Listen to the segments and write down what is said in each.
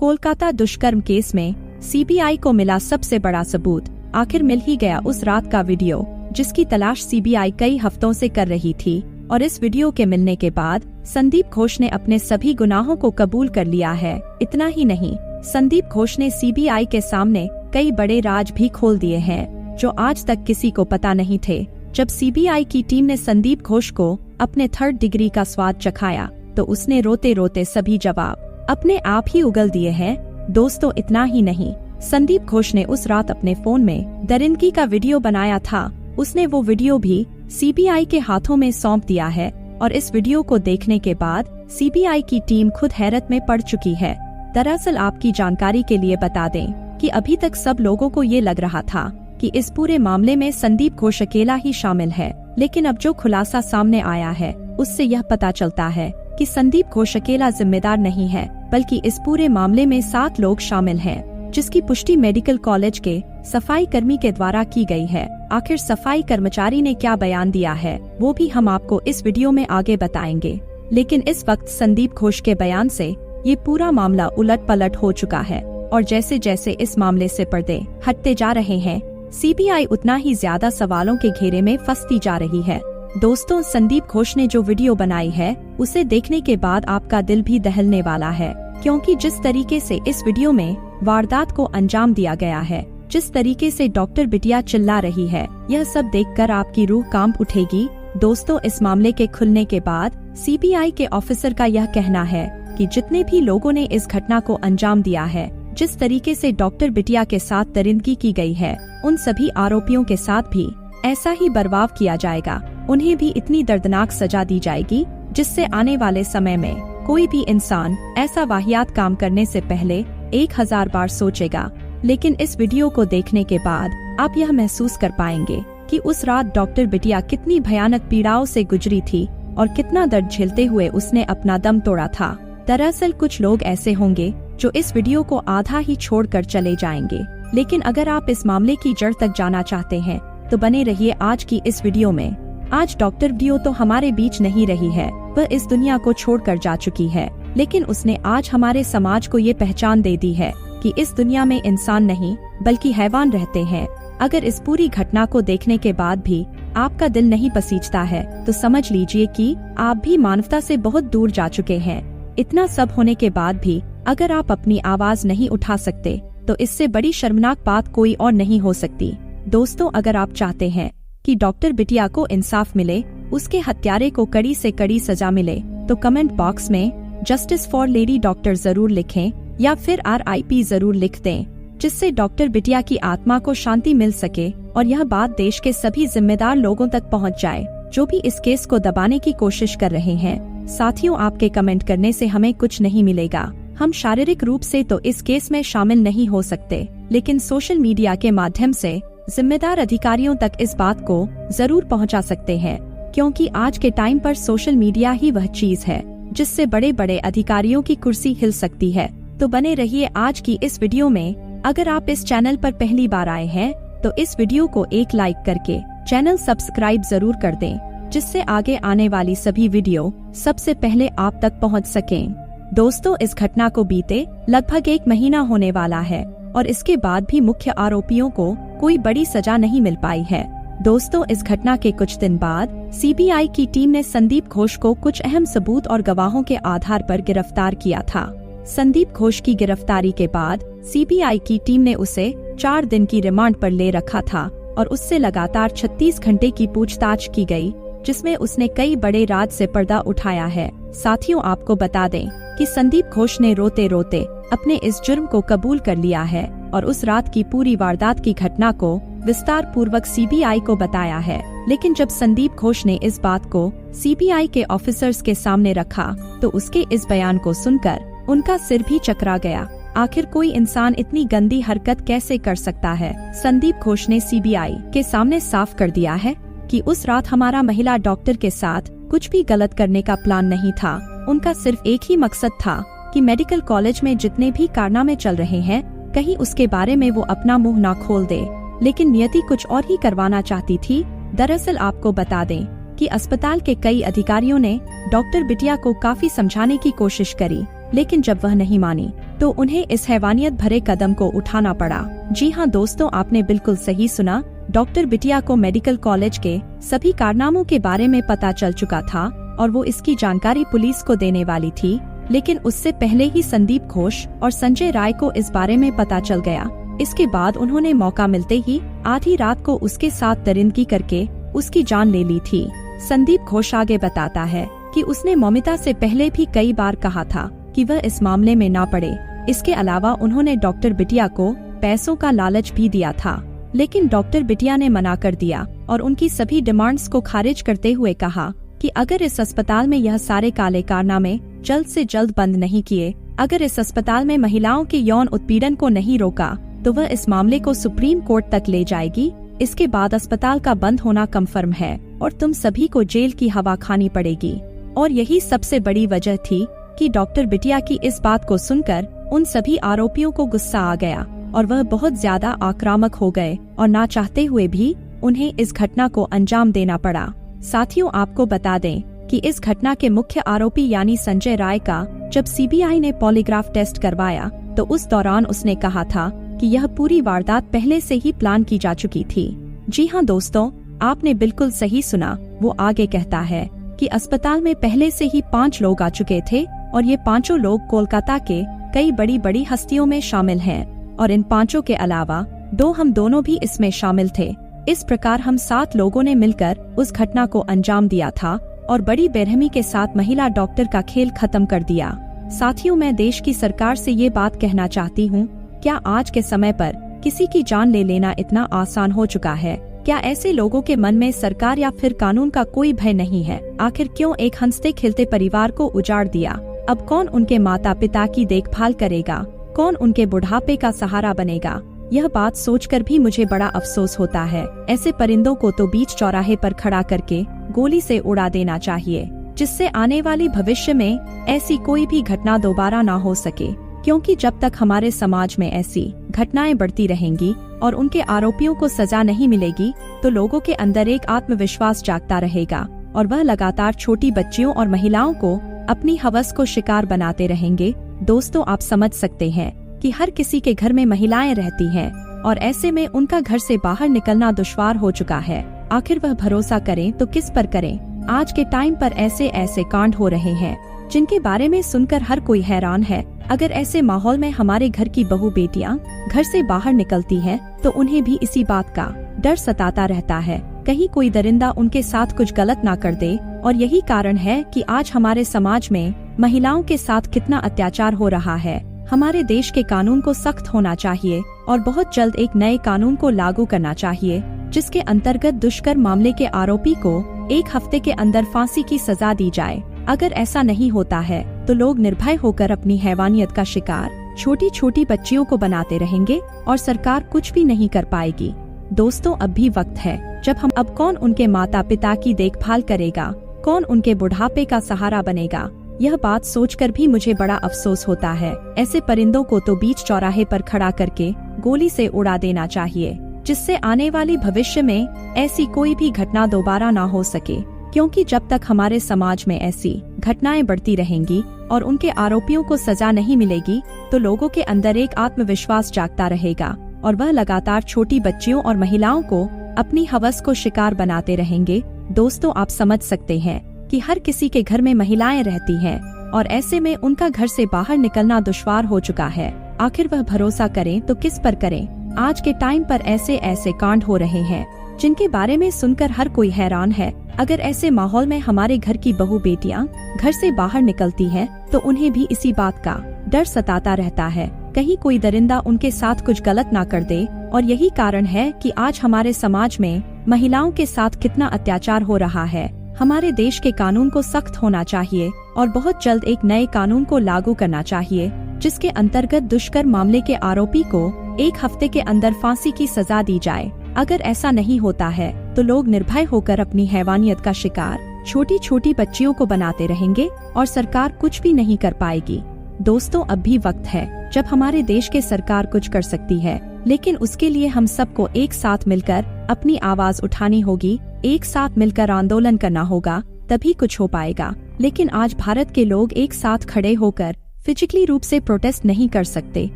कोलकाता दुष्कर्म केस में सीबीआई को मिला सबसे बड़ा सबूत। आखिर मिल ही गया उस रात का वीडियो जिसकी तलाश सीबीआई कई हफ्तों से कर रही थी। और इस वीडियो के मिलने के बाद संदीप घोष ने अपने सभी गुनाहों को कबूल कर लिया है। इतना ही नहीं, संदीप घोष ने सीबीआई के सामने कई बड़े राज भी खोल दिए हैं जो आज तक किसी को पता नहीं थे। जब सीबीआई की टीम ने संदीप घोष को अपने 3rd डिग्री का स्वाद चखाया तो उसने रोते रोते सभी जवाब अपने आप ही उगल दिए हैं। दोस्तों, इतना ही नहीं, संदीप घोष ने उस रात अपने फोन में दरिंदगी का वीडियो बनाया था। उसने वो वीडियो भी सीबीआई के हाथों में सौंप दिया है और इस वीडियो को देखने के बाद सीबीआई की टीम खुद हैरत में पड़ चुकी है। दरअसल आपकी जानकारी के लिए बता दें कि अभी तक सब लोगों को ये लग रहा था कि इस पूरे मामले में संदीप घोष अकेला ही शामिल है, लेकिन अब जो खुलासा सामने आया है उससे यह पता चलता है कि संदीप घोष अकेला जिम्मेदार नहीं है, बल्कि इस पूरे मामले में 7 लोग शामिल हैं, जिसकी पुष्टि मेडिकल कॉलेज के सफाई कर्मी के द्वारा की गई है। आखिर सफाई कर्मचारी ने क्या बयान दिया है वो भी हम आपको इस वीडियो में आगे बताएंगे। लेकिन इस वक्त संदीप घोष के बयान से ये पूरा मामला उलट पलट हो चुका है और जैसे जैसे इस मामले से पर्दे हटते जा रहे हैं, सीबीआई उतना ही ज्यादा सवालों के घेरे में फंसती जा रही है। दोस्तों, संदीप घोष ने जो वीडियो बनाई है उसे देखने के बाद आपका दिल भी दहलने वाला है, क्योंकि जिस तरीके से इस वीडियो में वारदात को अंजाम दिया गया है, जिस तरीके से डॉक्टर बिटिया चिल्ला रही है, यह सब देखकर आपकी रूह कांप उठेगी। दोस्तों, इस मामले के खुलने के बाद सीबीआई के ऑफिसर का यह कहना है कि जितने भी लोगों ने इस घटना को अंजाम दिया है, जिस तरीके से डॉक्टर बिटिया के साथ दरिंदगी की गई है, उन सभी आरोपियों के साथ भी ऐसा ही बर्ताव किया जाएगा। उन्हें भी इतनी दर्दनाक सजा दी जाएगी जिससे आने वाले समय में कोई भी इंसान ऐसा वाहियात काम करने से पहले 1000 बार सोचेगा। लेकिन इस वीडियो को देखने के बाद आप यह महसूस कर पाएंगे कि उस रात डॉक्टर बिटिया कितनी भयानक पीड़ाओं से गुजरी थी और कितना दर्द झेलते हुए उसने अपना दम तोड़ा था। दरअसल कुछ लोग ऐसे होंगे जो इस वीडियो को आधा ही छोड़कर चले जाएंगे, लेकिन अगर आप इस मामले की जड़ तक जाना चाहते हैं तो बने रहिए आज की इस वीडियो में। आज डॉक्टर बिटिया तो हमारे बीच नहीं रही है, वह इस दुनिया को छोड़कर जा चुकी है, लेकिन उसने आज हमारे समाज को ये पहचान दे दी है कि इस दुनिया में इंसान नहीं बल्कि हैवान रहते हैं। अगर इस पूरी घटना को देखने के बाद भी आपका दिल नहीं पसीजता है तो समझ लीजिए कि आप भी मानवता से बहुत दूर जा चुके हैं। इतना सब होने के बाद भी अगर आप अपनी आवाज नहीं उठा सकते तो इससे बड़ी शर्मनाक बात कोई और नहीं हो सकती। दोस्तों, अगर आप चाहते हैं कि डॉक्टर बिटिया को इंसाफ मिले, उसके हत्यारे को कड़ी से कड़ी सजा मिले, तो कमेंट बॉक्स में जस्टिस फॉर लेडी डॉक्टर जरूर लिखें या फिर RIP जरूर लिख दें, जिससे डॉक्टर बिटिया की आत्मा को शांति मिल सके और यह बात देश के सभी जिम्मेदार लोगों तक पहुंच जाए जो भी इस केस को दबाने की कोशिश कर रहे हैं। साथियों, आपके कमेंट करने से हमें कुछ नहीं मिलेगा। हम शारीरिक रूप से तो इस केस में शामिल नहीं हो सकते, लेकिन सोशल मीडिया के माध्यम से जिम्मेदार अधिकारियों तक इस बात को जरूर पहुंचा सकते हैं, क्योंकि आज के टाइम पर सोशल मीडिया ही वह चीज है जिससे बड़े बड़े अधिकारियों की कुर्सी हिल सकती है। तो बने रहिए आज की इस वीडियो में। अगर आप इस चैनल पर पहली बार आए हैं तो इस वीडियो को एक लाइक करके चैनल सब्सक्राइब जरूर कर दें, जिससे आगे आने वाली सभी वीडियो सबसे पहले आप तक पहुंच सकें। दोस्तों, इस घटना को बीते लगभग 1 महीना होने वाला है और इसके बाद भी मुख्य आरोपियों को कोई बड़ी सजा नहीं मिल पाई है। दोस्तों, इस घटना के कुछ दिन बाद सीबीआई की टीम ने संदीप घोष को कुछ अहम सबूत और गवाहों के आधार पर गिरफ्तार किया था। संदीप घोष की गिरफ्तारी के बाद सीबीआई की टीम ने उसे 4 दिन की रिमांड पर ले रखा था और उससे लगातार 36 घंटे की पूछताछ की गई, जिसमें उसने कई बड़े राज से पर्दा उठाया है। साथियों, आपको बता दें कि संदीप घोष ने रोते रोते अपने इस जुर्म को कबूल कर लिया है और उस रात की पूरी वारदात की घटना को विस्तार पूर्वक सीबीआई को बताया है। लेकिन जब संदीप घोष ने इस बात को सीबीआई के ऑफिसर्स के सामने रखा तो उसके इस बयान को सुनकर उनका सिर भी चकरा गया। आखिर कोई इंसान इतनी गंदी हरकत कैसे कर सकता है? संदीप घोष ने सीबीआई के सामने साफ कर दिया है कि उस रात हमारा महिला डॉक्टर के साथ कुछ भी गलत करने का प्लान नहीं था। उनका सिर्फ एक ही मकसद था कि मेडिकल कॉलेज में जितने भी कारनामे चल रहे हैं, कहीं उसके बारे में वो अपना मुंह ना खोल दे। लेकिन नियति कुछ और ही करवाना चाहती थी। दरअसल आपको बता दें कि अस्पताल के कई अधिकारियों ने डॉक्टर बिटिया को काफी समझाने की कोशिश करी, लेकिन जब वह नहीं मानी तो उन्हें इस हैवानियत भरे कदम को उठाना पड़ा। जी हाँ दोस्तों, आपने बिल्कुल सही सुना। डॉक्टर बिटिया को मेडिकल कॉलेज के सभी कारनामों के बारे में पता चल चुका था और वो इसकी जानकारी पुलिस को देने वाली थी, लेकिन उससे पहले ही संदीप घोष और संजय राय को इस बारे में पता चल गया। इसके बाद उन्होंने मौका मिलते ही आधी रात को उसके साथ दरिंदगी करके उसकी जान ले ली थी। संदीप घोष आगे बताता है कि उसने मौमिता से पहले भी कई बार कहा था कि वह इस मामले में ना पड़े। इसके अलावा उन्होंने डॉक्टर बिटिया को पैसों का लालच भी दिया था, लेकिन डॉक्टर बिटिया ने मना कर दिया और उनकी सभी डिमांड्स को खारिज करते हुए कहा कि अगर इस अस्पताल में यह सारे काले कारनामे जल्द से जल्द बंद नहीं किए, अगर इस अस्पताल में महिलाओं के यौन उत्पीड़न को नहीं रोका, तो वह इस मामले को सुप्रीम कोर्ट तक ले जाएगी। इसके बाद अस्पताल का बंद होना कंफर्म है और तुम सभी को जेल की हवा खानी पड़ेगी। और यही सबसे बड़ी वजह थी कि डॉक्टर बिटिया की इस बात को सुनकर उन सभी आरोपियों को गुस्सा आ गया और वह बहुत ज्यादा आक्रामक हो गए और ना चाहते हुए भी उन्हें इस घटना को अंजाम देना पड़ा। साथियों, आपको बता दें कि इस घटना के मुख्य आरोपी यानी संजय राय का जब सीबीआई ने पॉलीग्राफ टेस्ट करवाया तो उस दौरान उसने कहा था कि यह पूरी वारदात पहले से ही प्लान की जा चुकी थी। जी हाँ दोस्तों, आपने बिल्कुल सही सुना। वो आगे कहता है कि अस्पताल में पहले से ही 5 लोग आ चुके थे और ये 5 लोग कोलकाता के कई बड़ी बड़ी हस्तियों में शामिल हैं और इन 5 के अलावा 2 हम दोनों भी इसमें शामिल थे। इस प्रकार हम 7 लोगों ने मिलकर उस घटना को अंजाम दिया था और बड़ी बेरहमी के साथ महिला डॉक्टर का खेल खत्म कर दिया। साथियों, मैं देश की सरकार से ये बात कहना चाहती हूँ, क्या आज के समय पर किसी की जान ले लेना इतना आसान हो चुका है? क्या ऐसे लोगों के मन में सरकार या फिर कानून का कोई भय नहीं है? आखिर क्यों एक हंसते खिलते परिवार को उजाड़ दिया? अब कौन उनके माता पिता की देखभाल करेगा? कौन उनके बुढ़ापे का सहारा बनेगा? यह बात सोचकर भी मुझे बड़ा अफसोस होता है। ऐसे परिंदों को तो बीच चौराहे पर खड़ा करके गोली से उड़ा देना चाहिए, जिससे आने वाली भविष्य में ऐसी कोई भी घटना दोबारा ना हो सके। क्योंकि जब तक हमारे समाज में ऐसी घटनाएं बढ़ती रहेंगी और उनके आरोपियों को सजा नहीं मिलेगी, तो लोगों के अंदर एक आत्मविश्वास जागता रहेगा और वह लगातार छोटी बच्चियों और महिलाओं को अपनी हवस को शिकार बनाते रहेंगे। दोस्तों, आप समझ सकते हैं कि हर किसी के घर में महिलाएं रहती हैं और ऐसे में उनका घर से बाहर निकलना दुश्वार हो चुका है। आखिर वह भरोसा करें तो किस पर करें? आज के टाइम पर ऐसे ऐसे कांड हो रहे हैं जिनके बारे में सुनकर हर कोई हैरान है। अगर ऐसे माहौल में हमारे घर की बहू बेटियां घर से बाहर निकलती हैं, तो उन्हें भी इसी बात का डर सताता रहता है, कहीं कोई दरिंदा उनके साथ कुछ गलत ना कर दे। और यही कारण है कि आज हमारे समाज में महिलाओं के साथ कितना अत्याचार हो रहा है। हमारे देश के कानून को सख्त होना चाहिए और बहुत जल्द एक नए कानून को लागू करना चाहिए, जिसके अंतर्गत दुष्कर्म मामले के आरोपी को 1 हफ्ते के अंदर फांसी की सजा दी जाए। अगर ऐसा नहीं होता है तो लोग निर्भय होकर अपनी हैवानियत का शिकार छोटी छोटी बच्चियों को बनाते रहेंगे और सरकार कुछ भी नहीं कर पाएगी। दोस्तों, अब भी वक्त है जब हम अब कौन उनके माता पिता की देखभाल करेगा, कौन उनके बुढ़ापे का सहारा बनेगा? यह बात सोचकर भी मुझे बड़ा अफसोस होता है। ऐसे परिंदों को तो बीच चौराहे पर खड़ा करके गोली से उड़ा देना चाहिए, जिससे आने वाली भविष्य में ऐसी कोई भी घटना दोबारा ना हो सके। क्योंकि जब तक हमारे समाज में ऐसी घटनाएं बढ़ती रहेंगी और उनके आरोपियों को सजा नहीं मिलेगी, तो लोगों के अंदर एक आत्मविश्वास जागता रहेगा और वह लगातार छोटी बच्चियों और महिलाओं को अपनी हवस को शिकार बनाते रहेंगे। दोस्तों, आप समझ सकते हैं कि हर किसी के घर में महिलाएं रहती हैं और ऐसे में उनका घर से बाहर निकलना दुश्वार हो चुका है। आखिर वह भरोसा करें तो किस पर करें? आज के टाइम पर ऐसे ऐसे कांड हो रहे हैं जिनके बारे में सुनकर हर कोई हैरान है। अगर ऐसे माहौल में हमारे घर की बहू बेटियां घर से बाहर निकलती हैं, तो उन्हें भी इसी बात का डर सताता रहता है, कहीं कोई दरिंदा उनके साथ कुछ गलत ना कर दे। और यही कारण है कि आज हमारे समाज में महिलाओं के साथ कितना अत्याचार हो रहा है। हमारे देश के कानून को सख्त होना चाहिए और बहुत जल्द एक नए कानून को लागू करना चाहिए, जिसके अंतर्गत दुष्कर्म मामले के आरोपी को 1 हफ्ते के अंदर फांसी की सजा दी जाए। अगर ऐसा नहीं होता है तो लोग निर्भय होकर अपनी हैवानियत का शिकार छोटी छोटी बच्चियों को बनाते रहेंगे और सरकार कुछ भी नहीं कर पाएगी। दोस्तों, अब भी वक्त है जब हमारे देश के सरकार कुछ कर सकती है, लेकिन उसके लिए हम सबको एक साथ मिलकर अपनी आवाज उठानी होगी, एक साथ मिलकर आंदोलन करना होगा, तभी कुछ हो पाएगा। लेकिन आज भारत के लोग एक साथ खड़े होकर फिजिकली रूप से प्रोटेस्ट नहीं कर सकते,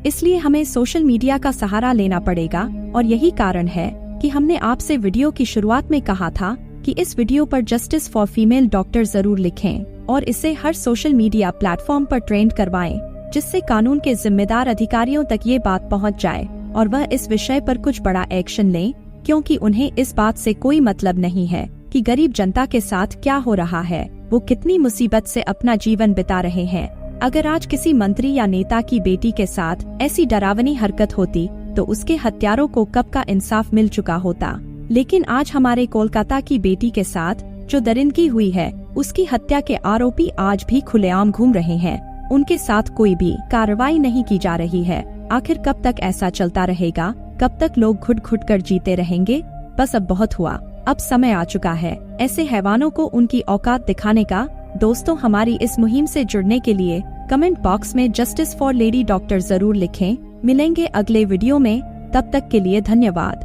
इसलिए हमें सोशल मीडिया का सहारा लेना पड़ेगा। और यही कारण है कि हमने आपसे वीडियो की शुरुआत में कहा था कि इस वीडियो पर जस्टिस फॉर फीमेल डॉक्टर जरूर लिखें और इसे हर सोशल मीडिया प्लेटफॉर्म पर ट्रेंड करवाएं, जिससे कानून के जिम्मेदार अधिकारियों तक ये बात पहुंच जाए और वह इस विषय पर कुछ बड़ा एक्शन लें, क्योंकि उन्हें इस बात से कोई मतलब नहीं है कि गरीब जनता के साथ क्या हो रहा है, वो कितनी मुसीबत से अपना जीवन बिता रहे हैं। अगर आज किसी मंत्री या नेता की बेटी के साथ ऐसी डरावनी हरकत होती तो उसके हत्यारों को कब का इंसाफ मिल चुका होता। लेकिन आज हमारे कोलकाता की बेटी के साथ जो दरिंदगी हुई है, उसकी हत्या के आरोपी आज भी खुलेआम घूम रहे हैं। उनके साथ कोई भी कार्रवाई नहीं की जा रही है। आखिर कब तक ऐसा चलता रहेगा? कब तक लोग घुट घुट कर जीते रहेंगे? बस अब बहुत हुआ, अब समय आ चुका है ऐसे हैवानों को उनकी औकात दिखाने का। दोस्तों, हमारी इस मुहिम से जुड़ने के लिए कमेंट बॉक्स में जस्टिस फॉर लेडी डॉक्टर जरूर लिखें। मिलेंगे अगले वीडियो में, तब तक के लिए धन्यवाद।